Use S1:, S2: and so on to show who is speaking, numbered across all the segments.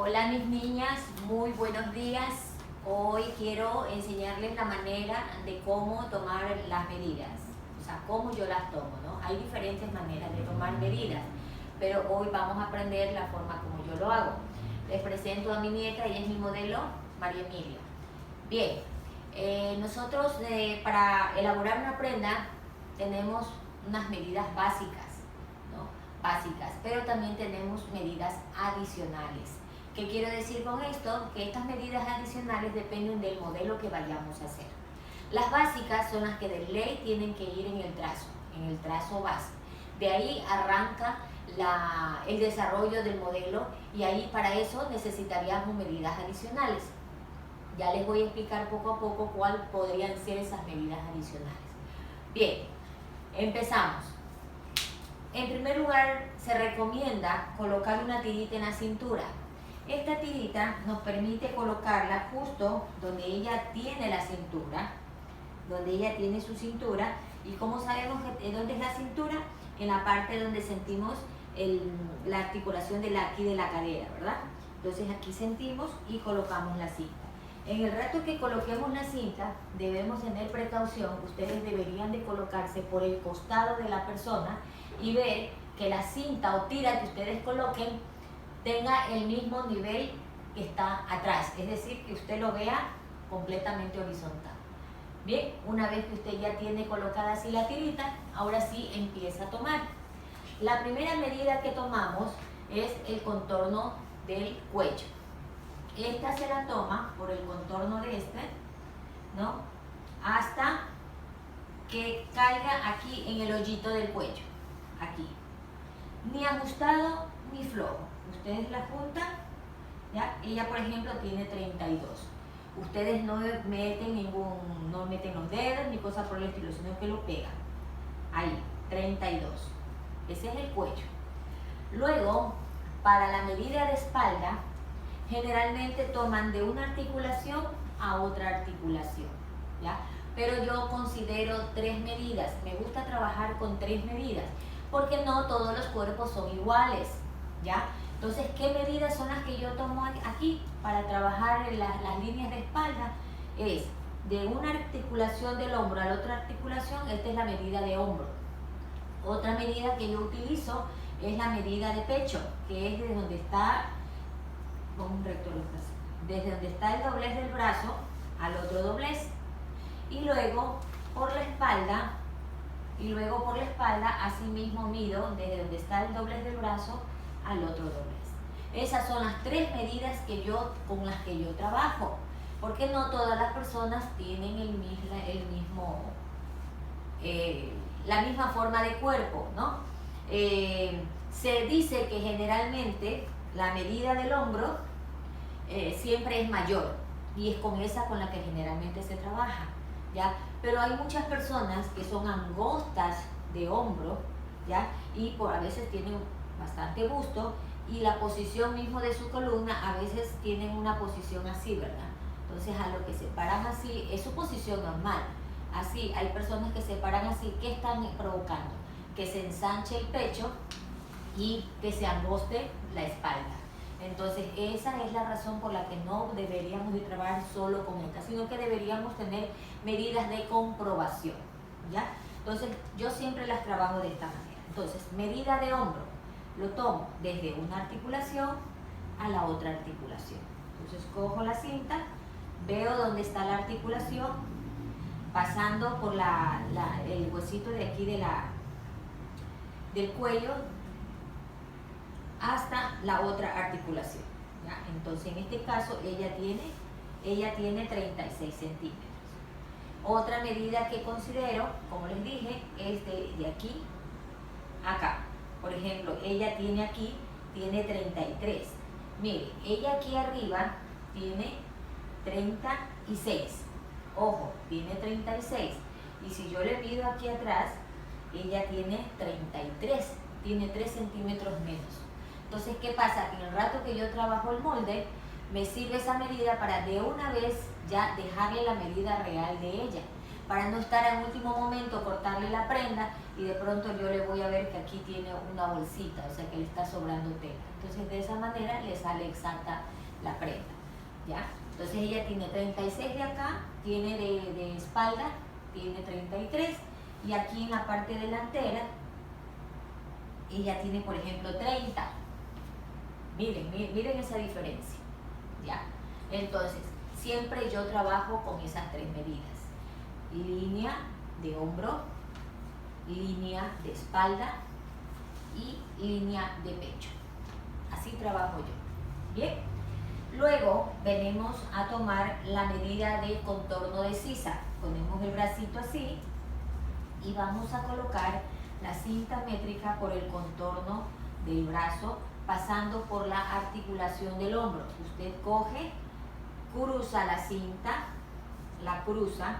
S1: Hola mis niñas, muy buenos días. Hoy quiero enseñarles la manera de cómo tomar las medidas, o sea, cómo yo las tomo, ¿no? Hay diferentes maneras de tomar medidas, pero hoy vamos a aprender la forma como yo lo hago. Les presento a mi nieta, ella es mi modelo, María Emilia. Bien, nosotros para elaborar una prenda tenemos unas medidas básicas, ¿no? Básicas, pero también tenemos medidas adicionales. ¿Qué quiero decir con esto? Que estas medidas adicionales dependen del modelo que vayamos a hacer. Las básicas son las que de ley tienen que ir en el trazo base. De ahí arranca el desarrollo del modelo y ahí para eso necesitaríamos medidas adicionales. Ya les voy a explicar poco a poco cuáles podrían ser esas medidas adicionales. Bien, empezamos. En primer lugar, se recomienda colocar una tirita en la cintura. Esta tirita nos permite colocarla justo donde ella tiene la cintura, donde ella tiene su cintura. ¿Y cómo sabemos dónde es la cintura? En la parte donde sentimos la articulación aquí de la cadera, ¿verdad? Entonces aquí sentimos y colocamos la cinta. En el rato que coloquemos la cinta, debemos tener precaución. Ustedes deberían de colocarse por el costado de la persona y ver que la cinta o tira que ustedes coloquen tenga el mismo nivel que está atrás, es decir, que usted lo vea completamente horizontal. Bien, una vez que usted ya tiene colocada así la tirita, ahora sí empieza a tomar. La primera medida que tomamos es el contorno del cuello. Esta se la toma por el contorno de ¿no? Hasta que caiga aquí en el hoyito del cuello, aquí. Ni ajustado ni flojo. Ustedes la juntan, ¿ya? Ella, por ejemplo, tiene 32. Ustedes no meten los dedos ni cosas por el estilo, sino que lo pegan. Ahí, 32. Ese es el cuello. Luego, para la medida de espalda, generalmente toman de una articulación a otra articulación, ¿ya? Pero yo considero 3 medidas. Me gusta trabajar con 3 medidas, porque no todos los cuerpos son iguales, ¿ya? Entonces, ¿qué medidas son las que yo tomo aquí para trabajar en las líneas de espalda? Es de una articulación del hombro a la otra articulación. Esta es la medida de hombro. Otra medida que yo utilizo es la medida de pecho, que es desde donde está, desde donde está el doblez del brazo al otro doblez. Y luego por la espalda, así mismo mido desde donde está el doblez del brazo al otro doblez. Esas son las 3 medidas con las que yo trabajo, porque no todas las personas tienen la misma forma de cuerpo, ¿no? Se dice que generalmente la medida del hombro siempre es mayor, y es con esa con la que generalmente se trabaja, ¿ya? Pero hay muchas personas que son angostas de hombro, ¿ya? Y a veces tienen bastante busto, y la posición mismo de su columna a veces tienen una posición así, ¿verdad? Entonces, a lo que se paran así es su posición normal. Así, hay personas que se paran así. ¿Qué están provocando? Que se ensanche el pecho y que se angoste la espalda. Entonces, esa es la razón por la que no deberíamos de trabajar solo con esta, sino que deberíamos tener medidas de comprobación, ¿ya? Entonces, yo siempre las trabajo de esta manera. Entonces, medida de hombro, lo tomo desde una articulación a la otra articulación. Entonces, cojo la cinta, veo dónde está la articulación, pasando por el huesito de aquí del cuello hasta la otra articulación, ¿ya? Entonces, en este caso, ella tiene 36 centímetros. Otra medida que considero, como les dije, es de aquí a acá. Por ejemplo, ella tiene 33. Mire, ella aquí arriba tiene 36. Ojo, tiene 36. Y si yo le mido aquí atrás, ella tiene 33. Tiene 3 centímetros menos. Entonces, ¿qué pasa? En el rato que yo trabajo el molde, me sirve esa medida para de una vez ya dejarle la medida real de ella, para no estar en último momento cortarle la prenda y de pronto yo le voy a ver que aquí tiene una bolsita, o sea que le está sobrando tela. Entonces de esa manera le sale exacta la prenda, ¿ya? Entonces ella tiene 36 de acá, tiene de espalda, tiene 33, y aquí en la parte delantera ella tiene, por ejemplo, 30. Miren esa diferencia, ¿ya? Entonces, siempre yo trabajo con esas tres medidas. Línea de hombro, línea de espalda y línea de pecho. Así trabajo yo, ¿bien? Luego venimos a tomar la medida de contorno de sisa. Ponemos el bracito así y vamos a colocar la cinta métrica por el contorno del brazo, pasando por la articulación del hombro. Usted coge, cruza la cinta, la cruza,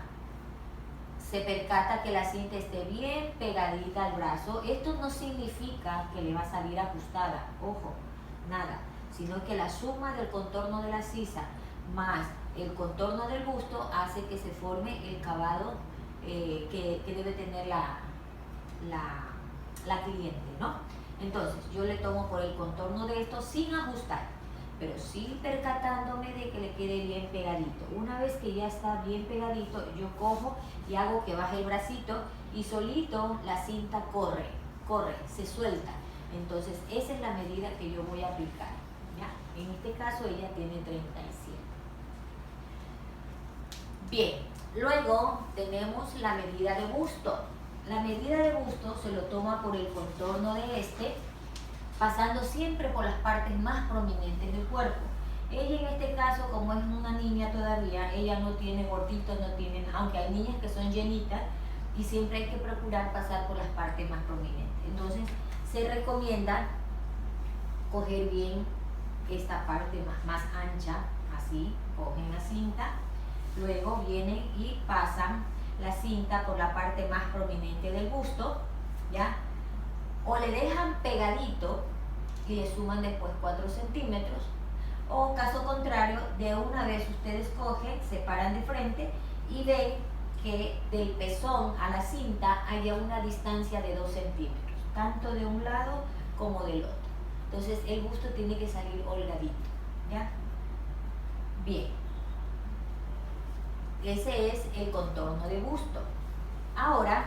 S1: se percata que la cinta esté bien pegadita al brazo. Esto no significa que le va a salir ajustada, ojo, nada, sino que la suma del contorno de la sisa más el contorno del busto hace que se forme el cavado que debe tener la cliente, ¿no? Entonces yo le tomo por el contorno de esto sin ajustar, pero sí percatándome de que le quede bien pegadito. Una vez que ya está bien pegadito, yo cojo y hago que baje el bracito y solito la cinta corre, se suelta. Entonces esa es la medida que yo voy a aplicar, ¿ya? En este caso ella tiene 37. Bien, luego tenemos la medida de busto. La medida de busto se lo toma por el contorno de este, pasando siempre por las partes más prominentes del cuerpo. Ella en este caso, como es una niña todavía, ella no tiene gorditos, no tiene, aunque hay niñas que son llenitas, y siempre hay que procurar pasar por las partes más prominentes. Entonces se recomienda coger bien esta parte más ancha, así, cogen la cinta, luego vienen y pasan la cinta por la parte más prominente del busto, ¿ya? O le dejan pegadito y le suman después 4 centímetros, o caso contrario, de una vez ustedes cogen, se paran de frente y ven que del pezón a la cinta haya una distancia de 2 centímetros, tanto de un lado como del otro. Entonces el busto tiene que salir holgadito, ¿ya? Bien. Ese es el contorno de busto. Ahora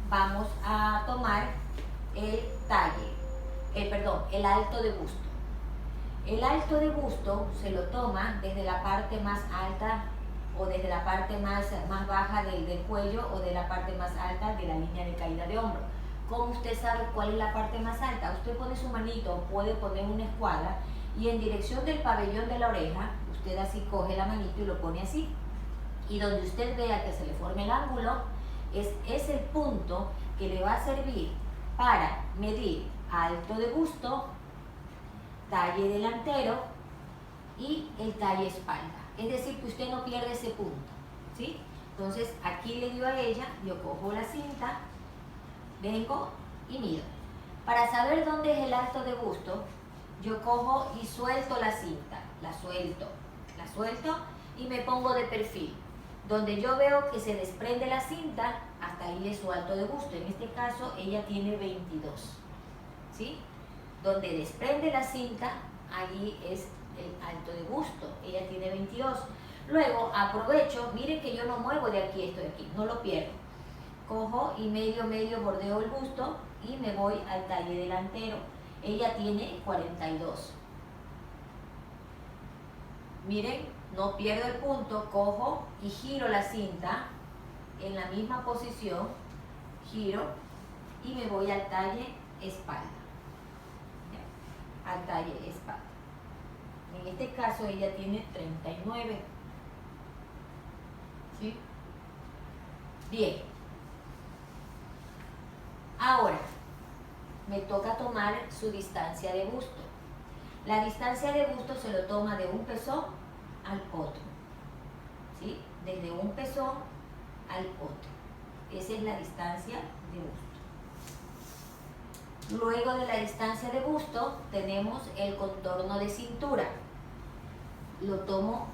S1: vamos a tomar el alto de busto. El alto de busto se lo toma desde la parte más alta o desde la parte más baja del cuello o de la parte más alta de la línea de caída de hombro. ¿Cómo usted sabe cuál es la parte más alta? Usted pone su manito, puede poner una escuadra y en dirección del pabellón de la oreja, usted así coge la manito y lo pone así. Y donde usted vea que se le forme el ángulo, es el punto que le va a servir para medir alto de busto, talle delantero y el talle espalda. Es decir, que usted no pierde ese punto, ¿sí? Entonces, aquí le digo a ella, yo cojo la cinta, vengo y mido. Para saber dónde es el alto de busto, yo cojo y suelto la cinta, la suelto y me pongo de perfil. Donde yo veo que se desprende la cinta, hasta ahí es su alto de busto. En este caso, ella tiene 22, ¿sí? Donde desprende la cinta, allí es el alto de busto. Ella tiene 22. Luego, aprovecho, miren que yo no muevo de aquí esto de aquí, no lo pierdo. Cojo y medio bordeo el busto y me voy al talle delantero. Ella tiene 42. Miren, no pierdo el punto, cojo y giro la cinta en la misma posición, giro y me voy al talle espalda. ¿Ya? Al talle espalda. En este caso ella tiene 39. ¿Sí? Bien. Ahora, me toca tomar su distancia de busto. La distancia de busto se lo toma de un pezón al otro, ¿sí? Desde un pezón al otro. Esa es la distancia de busto. Luego de la distancia de busto tenemos el contorno de cintura. Lo tomo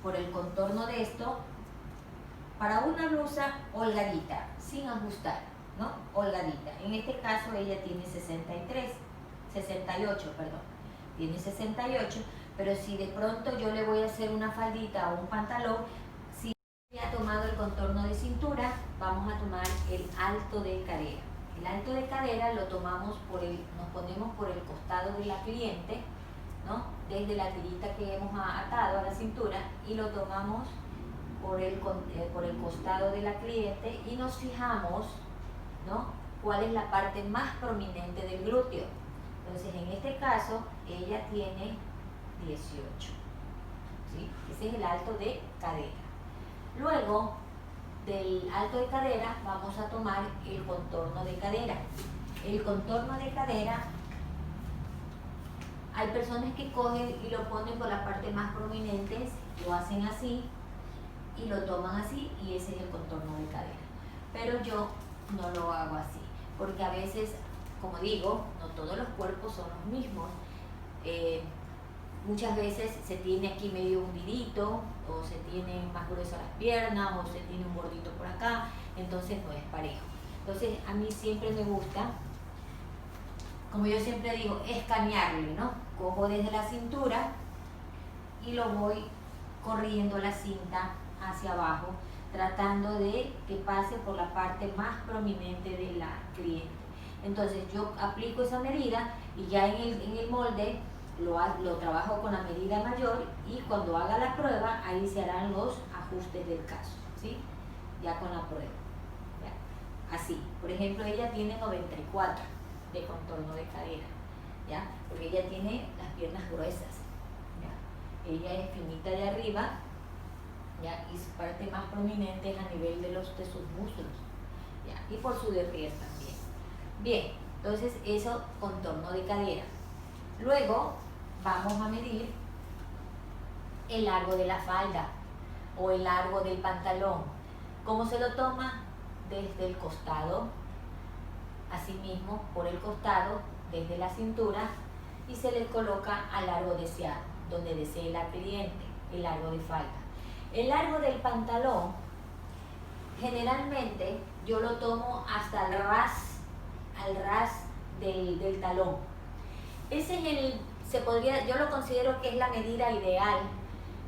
S1: por el contorno de esto Para una blusa holgadita, sin ajustar, ¿no? Holgadita. En este caso ella tiene 68, perdón. Tiene 68, pero si de pronto yo le voy a hacer una faldita o un pantalón, si ya ha tomado el contorno de cintura, vamos a tomar el alto de cadera. El alto de cadera lo tomamos nos ponemos por el costado de la cliente, ¿no? Desde la tirita que hemos atado a la cintura y lo tomamos por el costado de la cliente y nos fijamos, ¿no? Cuál es la parte más prominente del glúteo. Entonces, en este caso, ella tiene 18, ¿sí? Ese es el alto de cadera. Luego, del alto de cadera, vamos a tomar el contorno de cadera. El contorno de cadera, hay personas que cogen y lo ponen por la parte más prominente, lo hacen así, y lo toman así y ese es el contorno de cadera. Pero yo no lo hago así, porque a veces, como digo, no todos los cuerpos son los mismos. Muchas veces se tiene aquí medio hundidito, o se tiene más gruesas las piernas, o se tiene un gordito por acá, entonces no es parejo. Entonces a mí siempre me gusta, como yo siempre digo, escanearle, ¿no? Cojo desde la cintura y lo voy corriendo la cinta hacia abajo, tratando de que pase por la parte más prominente de la cliente. Entonces yo aplico esa medida y ya en el molde lo trabajo con la medida mayor y cuando haga la prueba ahí se harán los ajustes del caso, ¿sí? Ya con la prueba. ¿Ya? Así, por ejemplo, ella tiene 94 de contorno de cadera, ¿ya? Porque ella tiene las piernas gruesas, ¿ya? Ella es finita de arriba, ¿ya? Y su parte más prominente es a nivel de sus muslos, ¿ya? Y por su derrier también. Bien, entonces eso, contorno de cadera. Luego vamos a medir el largo de la falda o el largo del pantalón. ¿Cómo se lo toma? Desde el costado, asimismo por el costado, desde la cintura, y se le coloca al largo deseado, donde desee la cliente, el largo de falda. El largo del pantalón, generalmente yo lo tomo hasta el ras del talón. Ese es yo lo considero que es la medida ideal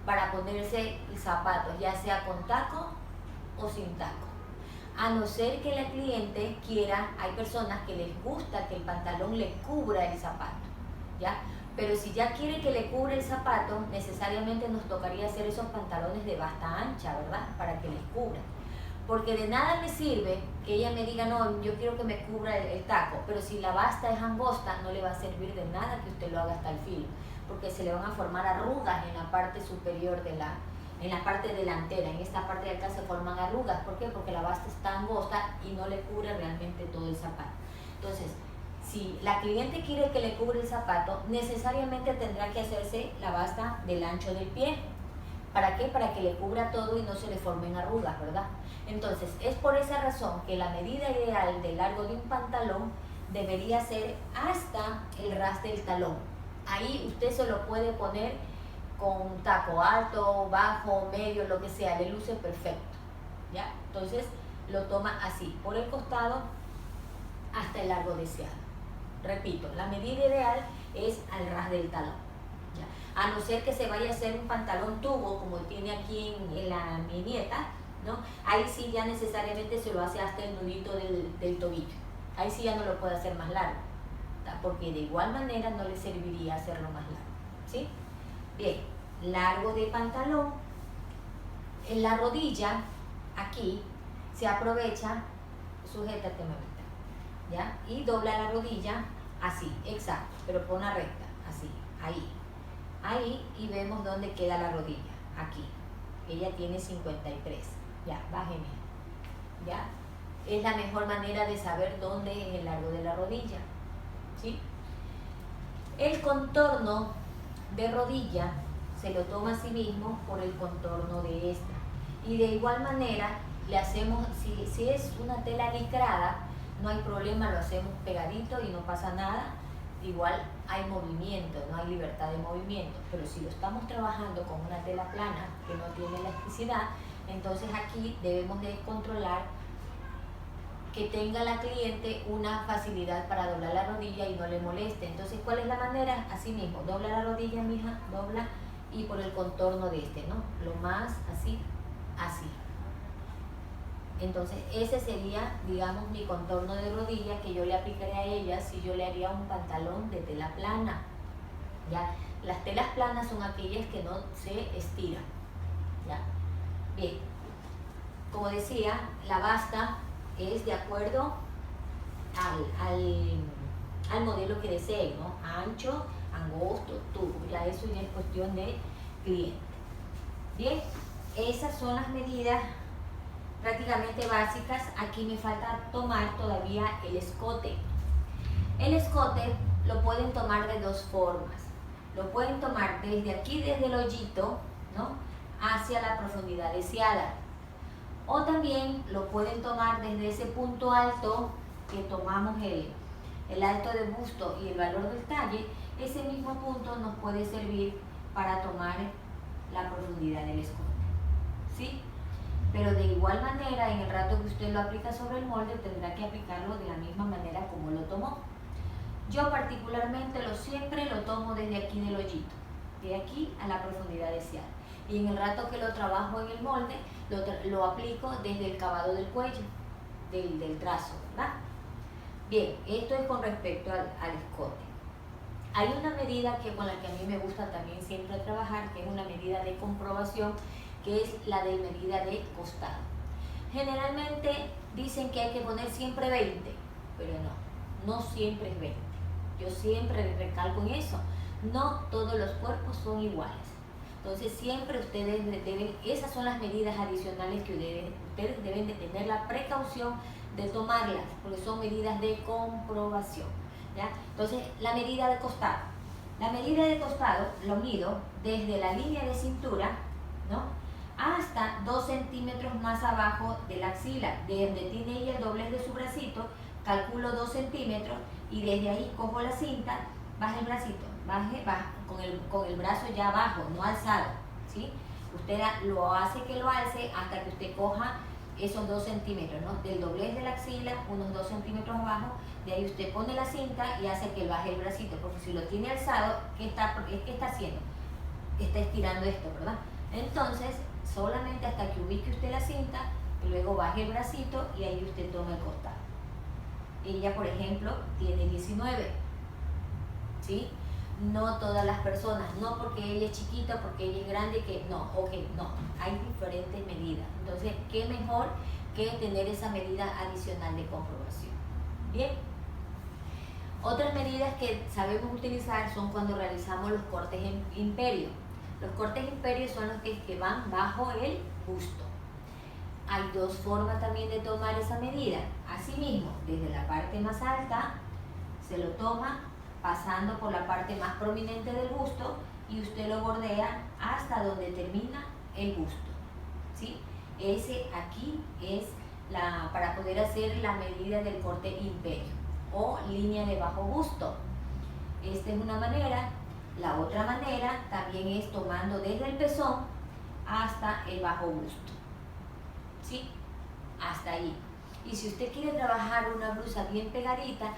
S1: para ponerse el zapato, ya sea con taco o sin taco. A no ser que la cliente quiera, hay personas que les gusta que el pantalón le cubra el zapato, ¿ya? Pero si ya quiere que le cubra el zapato, necesariamente nos tocaría hacer esos pantalones de basta ancha, ¿verdad? Para que les cubra. Porque de nada me sirve que ella me diga, no, yo quiero que me cubra el taco, pero si la basta es angosta, no le va a servir de nada que usted lo haga hasta el filo, porque se le van a formar arrugas en la parte superior en la parte delantera. En esta parte de acá se forman arrugas. ¿Por qué? Porque la basta está angosta y no le cubre realmente todo el zapato. Entonces, si la cliente quiere que le cubra el zapato, necesariamente tendrá que hacerse la basta del ancho del pie. ¿Para qué? Para que le cubra todo y no se le formen arrugas, ¿verdad? Entonces, es por esa razón que la medida ideal del largo de un pantalón debería ser hasta el ras del talón. Ahí usted se lo puede poner con un taco alto, bajo, medio, lo que sea, le luce perfecto, ¿ya? Entonces, lo toma así, por el costado hasta el largo deseado. Repito, la medida ideal es al ras del talón. A no ser que se vaya a hacer un pantalón tubo, como tiene aquí en mi nieta, ¿no? Ahí sí ya necesariamente se lo hace hasta el nudito del tobillo. Ahí sí ya no lo puede hacer más largo, porque de igual manera no le serviría hacerlo más largo, ¿sí? Bien, largo de pantalón. En la rodilla, aquí, se aprovecha, sujétate, mamita, ¿ya? Y dobla la rodilla así, exacto, pero pon la recta, así, ahí, y vemos dónde queda la rodilla, aquí. Ella tiene 53, ya, bájeme, ya. Es la mejor manera de saber dónde es el largo de la rodilla, ¿sí? El contorno de rodilla se lo toma a sí mismo por el contorno de esta. Y de igual manera, le hacemos, si es una tela licrada, no hay problema, lo hacemos pegadito y no pasa nada. Igual hay movimiento, no hay libertad de movimiento, pero si lo estamos trabajando con una tela plana que no tiene elasticidad, Entonces aquí debemos de controlar que tenga la cliente una facilidad para doblar la rodilla y no le moleste. Entonces, ¿cuál es la manera? Así mismo, dobla la rodilla, mija, dobla, y por el contorno de este, ¿no? Lo más así, así. Entonces, ese sería, digamos, mi contorno de rodilla que yo le aplicaría a ella si yo le haría un pantalón de tela plana. ¿Ya? Las telas planas son aquellas que no se estiran. ¿Ya? Bien, como decía, la basta es de acuerdo al modelo que deseen, ¿no? Ancho, angosto, tubo. Ya eso ya es cuestión de cliente. Bien, esas son las medidas prácticamente básicas. Aquí me falta tomar todavía el escote. El escote lo pueden tomar de dos formas. Lo pueden tomar desde aquí, desde el hoyito, ¿no?, hacia la profundidad deseada. O también lo pueden tomar desde ese punto alto que tomamos el alto de busto y el valor del talle. Ese mismo punto nos puede servir para tomar la profundidad del escote, ¿sí? Pero de igual manera, en el rato que usted lo aplica sobre el molde, tendrá que aplicarlo de la misma manera como lo tomó. Yo particularmente siempre lo tomo desde aquí del hoyito, de aquí a la profundidad deseada. Y en el rato que lo trabajo en el molde, lo aplico desde el cavado del cuello, del trazo, ¿verdad? Bien, esto es con respecto al escote. Hay una medida con la que a mí me gusta también siempre trabajar, que es una medida de comprobación, que es la de medida de costado. Generalmente dicen que hay que poner siempre 20, pero no siempre es 20. Yo siempre recalco en eso, no todos los cuerpos son iguales. Entonces siempre ustedes deben, esas son las medidas adicionales que ustedes deben de tener la precaución de tomarlas, porque son medidas de comprobación, ¿ya? Entonces, la medida de costado. La medida de costado lo mido desde la línea de cintura, ¿no?, hasta 2 centímetros más abajo de la axila. De donde tiene ella el doblez de su bracito, calculo 2 centímetros y desde ahí cojo la cinta, baja el bracito, baja con el brazo ya abajo, no alzado, ¿sí? Usted lo hace que lo alce hasta que usted coja esos 2 centímetros, ¿no?, del doblez de la axila, unos 2 centímetros abajo. De ahí usted pone la cinta y hace que baje el bracito, porque si lo tiene alzado, ¿qué está haciendo? Está estirando esto, ¿verdad? Entonces, solamente hasta que ubique usted la cinta, y luego baje el bracito y ahí usted toma el costado. Ella, por ejemplo, tiene 19, ¿sí? No todas las personas, no porque ella es chiquita, porque ella es grande, no, hay diferentes medidas. Entonces, ¿qué mejor que tener esa medida adicional de comprobación? Bien. Otras medidas que sabemos utilizar son cuando realizamos los cortes en imperio. Los cortes imperios son los que van bajo el busto. Hay dos formas también de tomar esa medida. Asimismo, desde la parte más alta se lo toma pasando por la parte más prominente del busto y usted lo bordea hasta donde termina el busto, ¿sí? Ese aquí es para poder hacer la medida del corte imperio o línea de bajo busto. Esta es una manera. La otra manera también es tomando desde el pezón hasta el bajo busto, ¿sí? Hasta ahí. Y si usted quiere trabajar una blusa bien pegadita,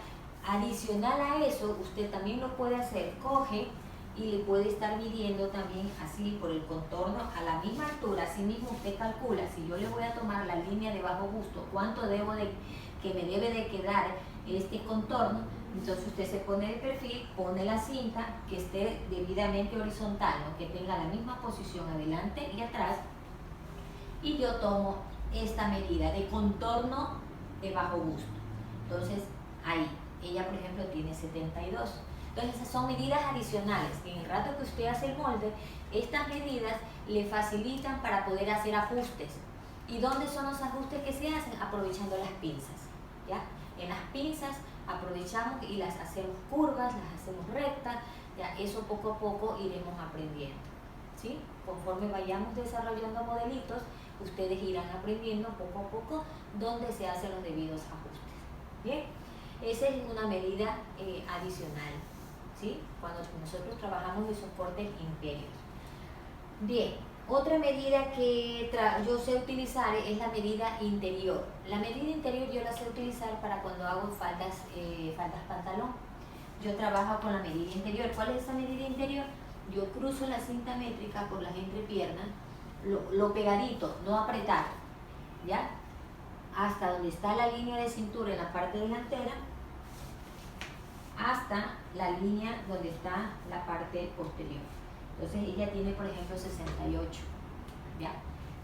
S1: adicional a eso, usted también lo puede hacer. Coge y le puede estar midiendo también así por el contorno a la misma altura. Así mismo usted calcula, si yo le voy a tomar la línea de bajo busto, cuánto que me debe de quedar este contorno. Entonces usted se pone de perfil, pone la cinta que esté debidamente horizontal, ¿no?, que tenga la misma posición adelante y atrás, y yo tomo esta medida de contorno de bajo busto. Entonces ahí, ella por ejemplo tiene 72. Entonces esas son medidas adicionales que en el rato que usted hace el molde, estas medidas le facilitan para poder hacer ajustes. ¿Y dónde son los ajustes que se hacen? Aprovechando las pinzas, ¿ya? En las pinzas aprovechamos y las hacemos curvas, las hacemos rectas, ya eso poco a poco iremos aprendiendo, ¿sí? Conforme vayamos desarrollando modelitos, ustedes irán aprendiendo poco a poco dónde se hacen los debidos ajustes. Bien, esa es una medida adicional, ¿sí?, cuando nosotros trabajamos de soportes imperios. Bien, Otra medida que yo sé utilizar es la medida interior. La medida interior yo la sé utilizar para cuando hago faldas pantalón. Yo trabajo con la medida interior. ¿Cuál es esa medida interior? Yo cruzo la cinta métrica por las entrepiernas, lo pegadito, no apretar, ¿ya? Hasta donde está la línea de cintura en la parte delantera, hasta la línea donde está la parte posterior. Entonces ella tiene, por ejemplo, 68, ¿ya?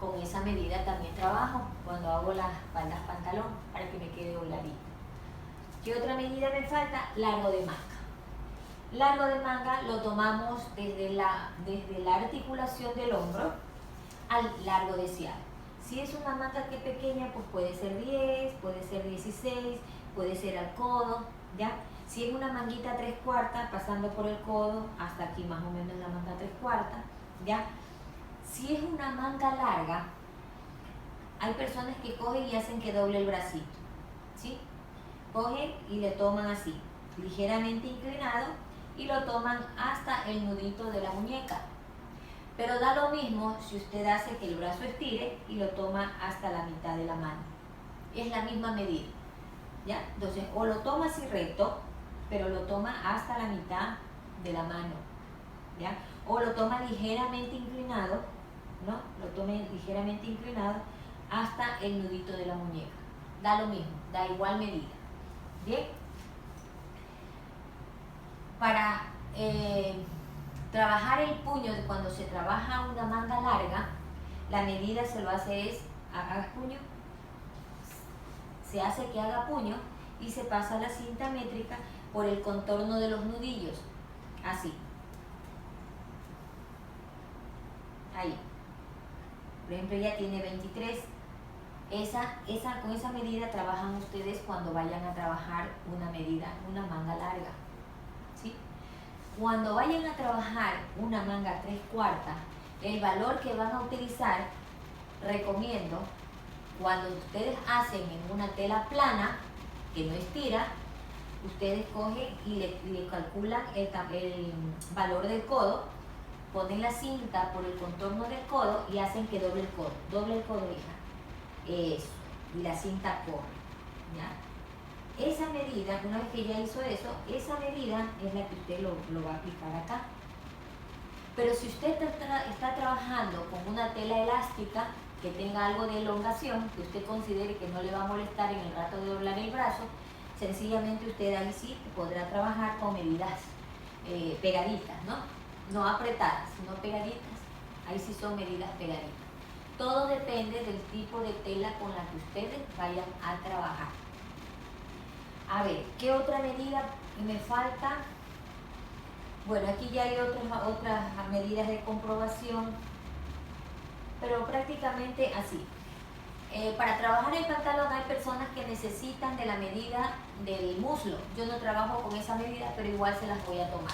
S1: Con esa medida también trabajo cuando hago las faldas pantalón para que me quede holgadito. ¿Qué otra medida me falta? Largo de manga. Largo de manga lo tomamos desde la articulación del hombro al largo de sciato. Si es una manga que es pequeña, pues puede ser 10, puede ser 16, puede ser al codo, ¿ya? Si es una manguita 3/4, pasando por el codo, hasta aquí más o menos la manga 3/4, ¿ya? Si es una manga larga, hay personas que cogen y hacen que doble el bracito, ¿sí? Cogen y le toman así, ligeramente inclinado, y lo toman hasta el nudito de la muñeca. Pero da lo mismo si usted hace que el brazo estire y lo toma hasta la mitad de la mano. Es la misma medida, ¿ya? Entonces, o lo toma así recto, pero lo toma hasta la mitad de la mano, ¿ya? O lo toma ligeramente inclinado, ¿no? Lo tome ligeramente inclinado hasta el nudito de la muñeca. Da lo mismo, da igual medida. Bien. Para trabajar el puño, cuando se trabaja una manga larga, la medida se lo hace es, haga puño, se hace que haga puño y se pasa la cinta métrica por el contorno de los nudillos, así. Ahí. Por ejemplo, ella tiene 23. Con esa medida trabajan ustedes cuando vayan a trabajar una manga larga, ¿sí? Cuando vayan a trabajar una manga 3/4, el valor que van a utilizar, recomiendo, cuando ustedes hacen en una tela plana, que no estira, ustedes cogen y le calculan el valor del codo, ponen la cinta por el contorno del codo y hacen que doble el codo, hija. Eso, y la cinta corre, ¿ya? Esa medida, una vez que ya hizo eso, esa medida es la que usted lo va a aplicar acá. Pero si usted está trabajando con una tela elástica que tenga algo de elongación, que usted considere que no le va a molestar en el rato de doblar el brazo, sencillamente usted ahí sí podrá trabajar con medidas pegaditas, ¿no? No apretadas, sino pegaditas. Ahí sí son medidas pegaditas. Todo depende del tipo de tela con la que ustedes vayan a trabajar. A ver, ¿qué otra medida me falta? Bueno, aquí ya hay otras medidas de comprobación, pero prácticamente así. Para trabajar el pantalón hay personas que necesitan de la medida del muslo. Yo no trabajo con esa medida, pero igual se las voy a tomar.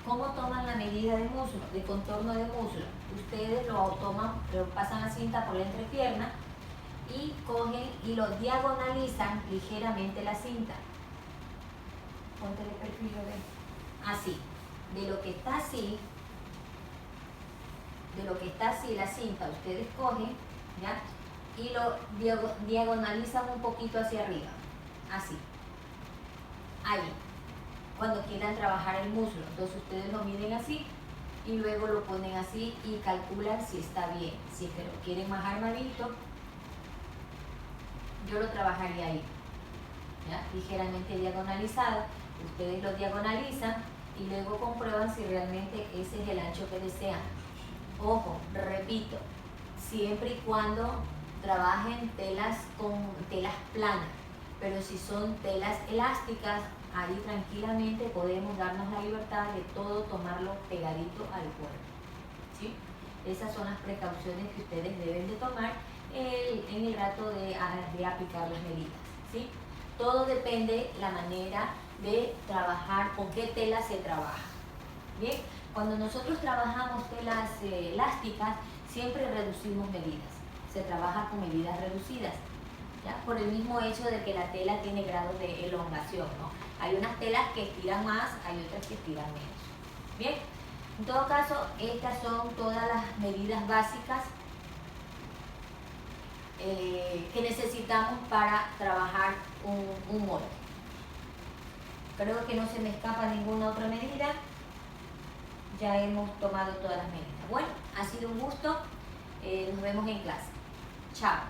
S1: ¿Cómo toman la medida de muslo, de contorno de muslo? Ustedes lo pasan la cinta por la entrepierna y cogen y lo diagonalizan ligeramente la cinta. Ponte de perfil, así. De lo que está así la cinta, ustedes cogen, ¿ya? Y lo diagonalizan un poquito hacia arriba, así. Ahí. Cuando quieran trabajar el muslo, entonces ustedes lo miden así y luego lo ponen así y calculan si está bien. Si es que lo quieren más armadito, yo lo trabajaría ahí, ¿ya? Ligeramente diagonalizado. Ustedes lo diagonalizan y luego comprueban si realmente ese es el ancho que desean. Ojo, repito, siempre y cuando trabajen telas planas, pero si son telas elásticas, ahí tranquilamente podemos darnos la libertad de todo tomarlo pegadito al cuerpo, ¿sí? Esas son las precauciones que ustedes deben de tomar en el rato de aplicar las medidas, ¿sí? Todo depende la manera de trabajar, con qué tela se trabaja. Bien, cuando nosotros trabajamos telas elásticas, siempre reducimos medidas. Se trabaja con medidas reducidas, ¿ya? Por el mismo hecho de que la tela tiene grados de elongación, ¿no? Hay unas telas que estiran más, hay otras que estiran menos. Bien, En todo caso, estas son todas las medidas básicas que necesitamos para trabajar un molde. Creo que no se me escapa ninguna otra medida. Ya hemos tomado todas las medidas. Bueno, ha sido un gusto. Nos vemos en clase. Chao.